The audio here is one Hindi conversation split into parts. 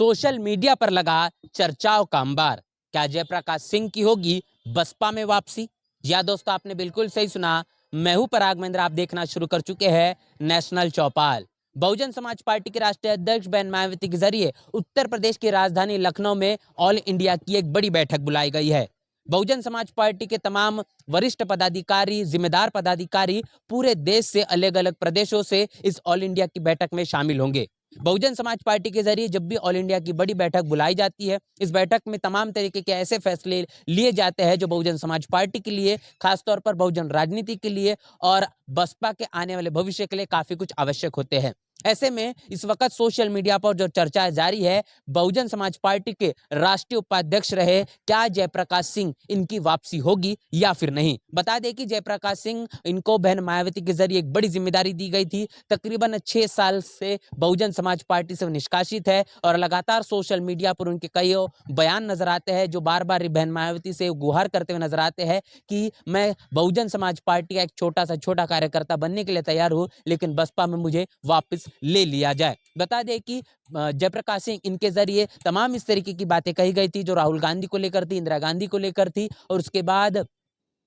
सोशल मीडिया पर लगा चर्चाओं का अंबार। क्या जयप्रकाश सिंह की होगी बसपा में वापसी? या दोस्तों, आपने बिल्कुल सही सुना। मैं हूं पराग महेंद्र। आप देखना शुरू कर चुके हैं नेशनल चौपाल। बहुजन समाज पार्टी के राष्ट्रीय अध्यक्ष बहन मायावती के जरिए उत्तर प्रदेश की राजधानी लखनऊ में ऑल इंडिया की एक बड़ी बैठक बुलाई गई है। बहुजन समाज पार्टी के तमाम वरिष्ठ पदाधिकारी, जिम्मेदार पदाधिकारी पूरे देश से, अलग अलग प्रदेशों से इस ऑल इंडिया की बैठक में शामिल होंगे। बहुजन समाज पार्टी के जरिए जब भी ऑल इंडिया की बड़ी बैठक बुलाई जाती है, इस बैठक में तमाम तरीके के ऐसे फैसले लिए जाते हैं जो बहुजन समाज पार्टी के लिए, खासतौर पर बहुजन राजनीति के लिए और बसपा के आने वाले भविष्य के लिए काफी कुछ आवश्यक होते हैं। ऐसे में इस वक्त सोशल मीडिया पर जो चर्चा जारी है, बहुजन समाज पार्टी के राष्ट्रीय उपाध्यक्ष रहे क्या जयप्रकाश सिंह, इनकी वापसी होगी या फिर नहीं। बता दें कि जयप्रकाश सिंह, इनको बहन मायावती के जरिए एक बड़ी जिम्मेदारी दी गई थी। तकरीबन 6 साल से बहुजन समाज पार्टी से निष्कासित है और लगातार सोशल मीडिया पर उनके कई बयान नजर आते हैं जो बार बार बहन मायावती से गुहार करते हुए नजर आते हैं कि मैं बहुजन समाज पार्टी का एक छोटा कार्यकर्ता बनने के लिए तैयार हूं, लेकिन बसपा में मुझे वापस ले लिया जाए। बता दें कि जयप्रकाश सिंह, इनके जरिए तमाम इस तरीके की बातें कही गई थी जो राहुल गांधी को लेकर थी, इंदिरा गांधी को लेकर थी। और उसके बाद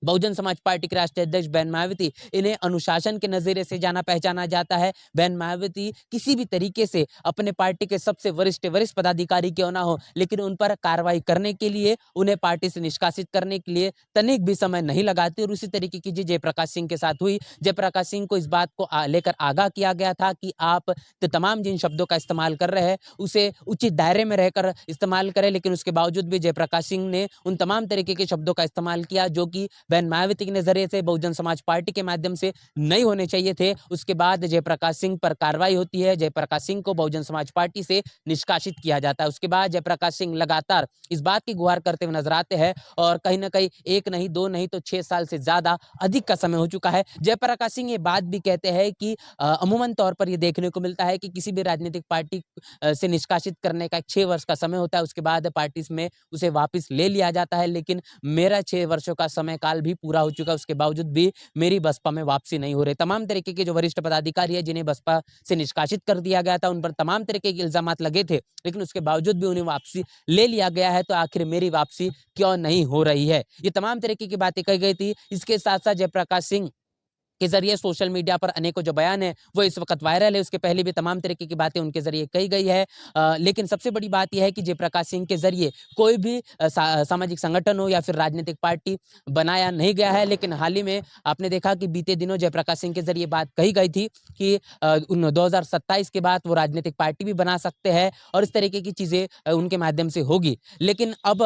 बहुजन समाज पार्टी के राष्ट्रीय अध्यक्ष बहन मायावती, इन्हें अनुशासन के नजरिए से जाना पहचाना जाता है। बहन मायावती किसी भी तरीके से अपने पार्टी के सबसे वरिष्ठ पदाधिकारी क्यों ना हो, लेकिन उन पर कार्रवाई करने के लिए, उन्हें पार्टी से निष्कासित करने के लिए तनिक भी समय नहीं लगाती। और उसी तरीके की चीज जयप्रकाश सिंह के साथ हुई। जयप्रकाश सिंह को इस बात को लेकर आगाह किया गया था कि आप तमाम जिन शब्दों का इस्तेमाल कर रहे हैं उसे उचित दायरे में रहकर इस्तेमाल करें, लेकिन उसके बावजूद भी जयप्रकाश सिंह ने उन तमाम तरीके के शब्दों का इस्तेमाल किया जो कि बहन मायावती के नजरिए से बहुजन समाज पार्टी के माध्यम से नहीं होने चाहिए थे। उसके बाद जयप्रकाश सिंह पर कार्रवाई होती है। जयप्रकाश सिंह को बहुजन समाज पार्टी से निष्कासित किया जाता है। उसके बाद जयप्रकाश सिंह लगातार इस बात की गुहार करते हुए नजर आते हैं और कहीं ना कहीं एक नहीं, दो नहीं तो 6 साल से ज्यादा अधिक का समय हो चुका है। जयप्रकाश सिंह ये बात भी कहते हैं कि अमूमन तौर पर यह देखने को मिलता है कि किसी भी राजनीतिक पार्टी से निष्कासित करने का 6 वर्ष का समय होता है। उसके बाद पार्टी में उसे वापस ले लिया जाता है, लेकिन मेरा 6 वर्षों का समय काल भी पूरा हो चुका है, उसके बावजूद भी मेरी बसपा में वापसी नहीं हो रही। तमाम तरीके के जो वरिष्ठ पदाधिकारी है जिन्हें बसपा से निष्कासित कर दिया गया था, उन पर तमाम तरीके के इल्जामात लगे थे, लेकिन उसके बावजूद भी उन्हें वापसी ले लिया गया है। तो आखिर मेरी वापसी क्यों नहीं हो रही है? ये तमाम तरीके की बातें कही गई थी। इसके साथ साथ जयप्रकाश सिंह के जरिए सोशल मीडिया पर अनेकों जो बयान है वो इस वक्त वायरल है। उसके पहले भी तमाम तरीके की बातें उनके जरिए कही गई है। लेकिन सबसे बड़ी बात यह है कि जयप्रकाश सिंह के जरिए कोई भी सामाजिक संगठन हो या फिर राजनीतिक पार्टी बनाया नहीं गया है। लेकिन हाल ही में आपने देखा कि बीते दिनों जयप्रकाश सिंह के जरिए बात कही गई थी कि 2027 के बाद वो राजनीतिक पार्टी भी बना सकते हैं और इस तरीके की चीजें उनके माध्यम से होगी। लेकिन अब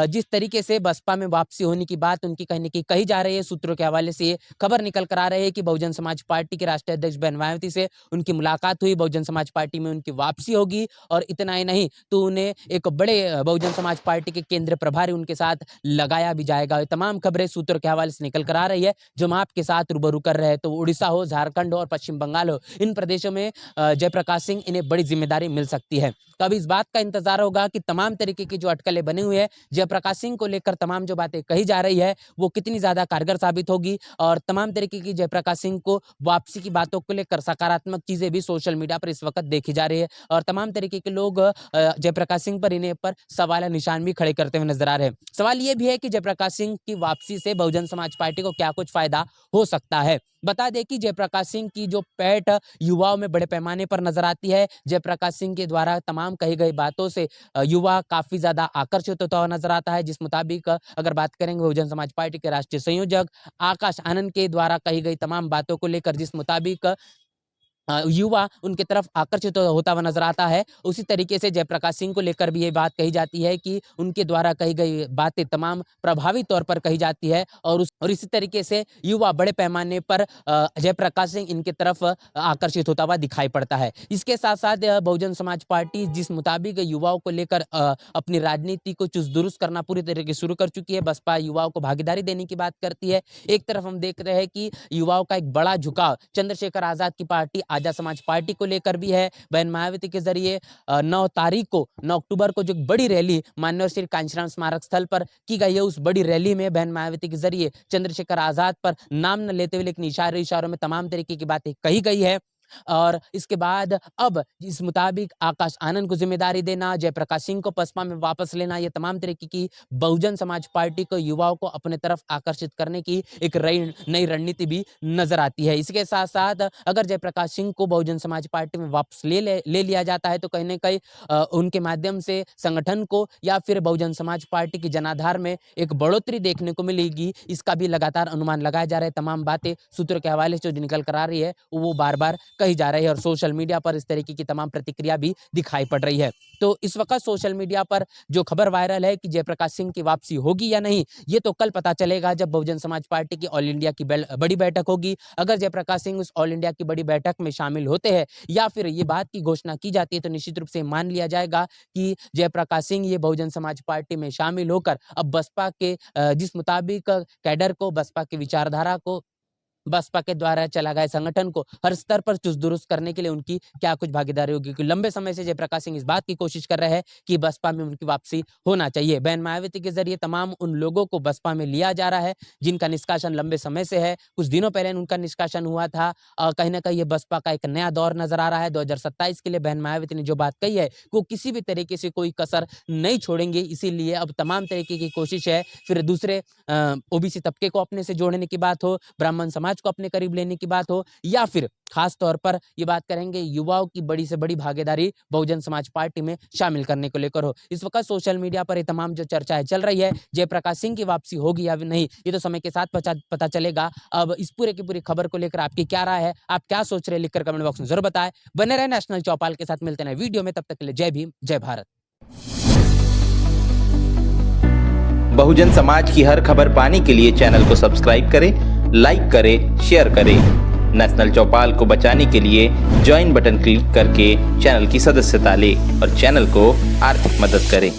जिस तरीके से बसपा में वापसी होने की बात उनकी कहने की कही जा रही है, सूत्रों के हवाले से ये खबर निकल कर आ रही है कि बहुजन समाज पार्टी के राष्ट्रीय अध्यक्ष बहन मायावती से उनकी मुलाकात हुई, बहुजन समाज पार्टी में उनकी वापसी होगी। और इतना ही नहीं तो उन्हें एक बड़े बहुजन समाज पार्टी के केंद्र प्रभारी उनके साथ लगाया भी जाएगा। तमाम खबरें सूत्रों के हवाले से निकल कर आ रही है जो हम आपके साथ रूबरू कर रहे हैं। तो उड़ीसा हो, झारखंड हो और पश्चिम बंगाल हो, इन प्रदेशों में जयप्रकाश सिंह, इन्हें बड़ी जिम्मेदारी मिल सकती है। तो अब इस बात का इंतजार होगा कि तमाम तरीके की जो अटकलें बनी हुई है जयप्रकाश सिंह को लेकर, तमाम जो बातें कही जा रही है वो कितनी ज्यादा कारगर साबित होगी और तमाम तरीके की जयप्रकाश सिंह को वापसी की बातों को लेकर सकारात्मक चीजें भी सोशल मीडिया पर इस वक्त देखी जा रही है और तमाम तरीके के लोग जयप्रकाश सिंह पर, इन्हें पर सवाल निशान भी खड़े करते हुए नजर आ रहे हैं। सवाल ये भी है कि जयप्रकाश सिंह की वापसी से बहुजन समाज पार्टी को क्या कुछ फायदा हो सकता है। बता दें कि जयप्रकाश सिंह की जो पैठ युवाओं में बड़े पैमाने पर नजर आती है। जयप्रकाश सिंह के द्वारा तमाम कही गई बातों से युवा काफी ज्यादा आकर्षित होता हुआ नजर आता है। जिस मुताबिक अगर बात करेंगे बहुजन समाज पार्टी के राष्ट्रीय संयोजक आकाश आनंद के द्वारा कही गई तमाम बातों को लेकर, जिस मुताबिक युवा उनके तरफ आकर्षित होता हुआ नजर आता है, उसी तरीके से जयप्रकाश सिंह को लेकर भी ये बात कही जाती है कि उनके द्वारा कही गई बातें तमाम प्रभावी तौर पर कही जाती है और इसी तरीके से युवा बड़े पैमाने पर जयप्रकाश सिंह इनके तरफ आकर्षित होता हुआ दिखाई पड़ता है। इसके साथ साथ बहुजन समाज पार्टी जिस मुताबिक युवाओं को लेकर अपनी राजनीति को चुस्त दुरुस्त करना पूरी तरीके से शुरू कर चुकी है, बसपा युवाओं को भागीदारी देने की बात करती है। एक तरफ हम देख रहे हैं कि युवाओं का एक बड़ा झुकाव चंद्रशेखर आजाद की पार्टी आजाद समाज पार्टी को लेकर भी है। बहन मायावती के जरिए 9 अक्टूबर को जो बड़ी रैली मान्यवर श्री कांशीराम स्मारक स्थल पर की गई है, उस बड़ी रैली में बहन मायावती के जरिए चंद्रशेखर आजाद पर नाम न लेते हुए लेकिन इशारों में तमाम तरीके की बातें कही गई है। और इसके बाद अब इस मुताबिक आकाश आनंद को जिम्मेदारी देना, जयप्रकाश सिंह को बसपा में वापस लेना, ये तमाम तरीके की बहुजन समाज पार्टी को, युवाओं को अपने तरफ आकर्षित करने की एक नई रणनीति भी नजर आती है। इसके साथ साथ अगर जयप्रकाश सिंह को बहुजन समाज पार्टी में वापस ले लिया जाता है तो कहीं ना कहीं उनके माध्यम से संगठन को या फिर बहुजन समाज पार्टी की जनाधार में एक बढ़ोतरी देखने को मिलेगी। इसका भी लगातार अनुमान लगाया जा रहा है। तमाम बातें सूत्रों के हवाले से जो निकल कर आ रही है वो बार बार कही जा रही है और सोशल मीडिया पर इस तरीके की तमाम प्रतिक्रिया भी दिखाई पड़ रही है। तो इस वक्त सोशल मीडिया पर जो खबर वायरल है कि जयप्रकाश सिंह की वापसी होगी या नहीं, ये तो कल पता चलेगा जब बहुजन समाज पार्टी की ऑल इंडिया की बड़ी बैठक होगी। अगर जयप्रकाश सिंह उस ऑल इंडिया की बड़ी बैठक में शामिल होते हैं या फिर ये बात की घोषणा की जाती है तो निश्चित रूप से मान लिया जाएगा कि जयप्रकाश सिंह ये बहुजन समाज पार्टी में शामिल होकर अब बसपा के जिस मुताबिक कैडर को, बसपा की विचारधारा को, बसपा के द्वारा चला गया संगठन को हर स्तर पर चुस्त दुरुस्त करने के लिए उनकी क्या कुछ भागीदारी होगी, क्योंकि लंबे समय से जयप्रकाश सिंह इस बात की कोशिश कर रहे हैं कि बसपा में उनकी वापसी होना चाहिए। बहन मायावती के जरिए तमाम उन लोगों को बसपा में लिया जा रहा है जिनका निष्कासन लंबे समय से है। कुछ दिनों पहले उनका निष्कासन हुआ था। कहीं ना कहीं ये बसपा का एक नया दौर नजर आ रहा है। 2027 के लिए बहन मायावती ने जो बात कही है वो किसी भी तरीके से कोई कसर नहीं छोड़ेंगे, इसीलिए अब तमाम तरीके की कोशिश है। फिर दूसरे ओबीसी तबके को अपने से जोड़ने की बात हो, ब्राह्मण समाज को अपने करीब लेने की बात हो, या फिर खास तौर पर ये बात करेंगे युवाओं की बड़ी से बड़ी भागीदारी बहुजन समाज पार्टी में शामिल करने को लेकर हो। इस वक्त सोशल मीडिया पर ये तमाम जो चर्चाएं चल रही है, जयप्रकाश सिंह की वापसी होगी या नहीं, ये तो समय के साथ पता चलेगा। अब इस पूरे की पूरी खबर को लेकर आपकी क्या राय है, आप क्या सोच रहे हैं, लिखकर कमेंट बॉक्स में जरूर बताएं। बने रहे नेशनल चौपाल के साथ, मिलते हैं वीडियो में, तब तक के लिए जय भीम, जय भारत। बहुजन समाज की हर खबर पाने के लिए चैनल को सब्सक्राइब करें, लाइक करें, शेयर करें। नेशनल चौपाल को बचाने के लिए ज्वाइन बटन क्लिक करके चैनल की सदस्यता लें और चैनल को आर्थिक मदद करें।